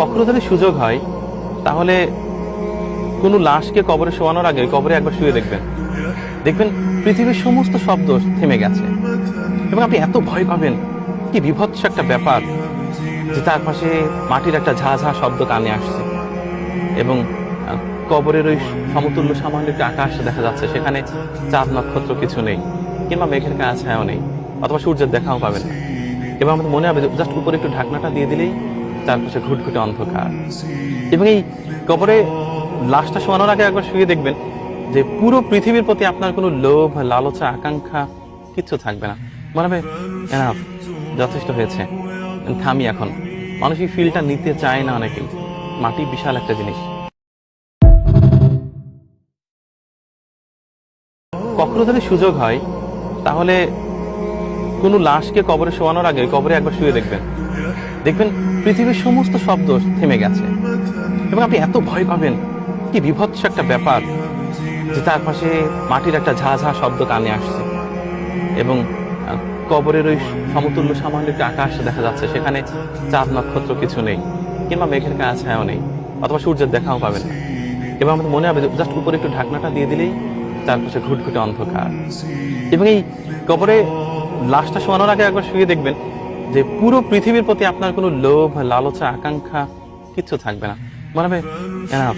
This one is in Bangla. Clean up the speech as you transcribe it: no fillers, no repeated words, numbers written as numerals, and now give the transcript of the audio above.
কখনো যদি সুযোগ হয় তাহলে কোনো লাশকে কবরে শোয়ানোর আগে কবরে একবার শুয়ে দেখবেন। দেখবেন পৃথিবীর সমস্ত শব্দ থেমে গেছে এবং আপনি এত ভয় পাবেন। কি বিভৎস একটা ব্যাপার যে তার পাশে মাটির একটা ঝা ঝা শব্দ কানে আসছে এবং কবরের ওই সমতুল্য সামান্য একটা আকাশ দেখা যাচ্ছে, সেখানে চাঁদ নক্ষত্র কিছু নেই কিংবা মেঘের ছায়াও নেই, অথবা সূর্যের দেখাও পাবেন না। এবং আমাদের মনে হবে জাস্ট উপরে একটু ঢাকনাটা দিয়ে দিলেই চারপাশে ঘুটঘুটে অন্ধকার। এবং এই কবরে লাশটা শোয়ানোর আগে একবার শুয়ে দেখবেন যে পুরো পৃথিবীর প্রতি আপনার কোনো লোভ, লালসা, আকাঙ্ক্ষা কিচ্ছু থাকবে না। মনে হবে এনাফ, যথেষ্ট হয়েছে, থামি এখন। মানুষ এই ফিলটা নিতে চায় না অনেকেই। মাটি বিশাল একটা জিনিস। কখনো যদি সুযোগ হয় তাহলে কোনো লাশকে কবরে শোয়ানোর আগে কবরে একবার শুয়ে দেখবেন। দেখবেন পৃথিবীর সমস্ত শব্দ থেমে গেছে এবং আপনি এত ভয় পাবেন। কি বিভৎস একটা ব্যাপার যে তার পাশে মাটির একটা ঝা ঝা শব্দ কানে আসছে এবং কবরের ওই সমতুল্য সামান্য একটা আকাশ দেখা যাচ্ছে, সেখানে চাঁদ নক্ষত্র কিছু নেই কিংবা মেঘের ছায়াও নেই, অথবা সূর্যের দেখাও পাবেন না। এবং আমাদের মনে হবে জাস্ট উপরে একটু ঢাকনাটা দিয়ে দিলেই চারপাশে ঘুটঘুটে অন্ধকার। এবং এই কবরে লাশটা শোয়ানোর আগে একবার শুয়ে দেখবেন যে পুরো পৃথিবীর প্রতি আপনার কোনো লোভ, লালসা, আকাঙ্ক্ষা কিচ্ছু থাকবে না। মনে হবে এনাফ,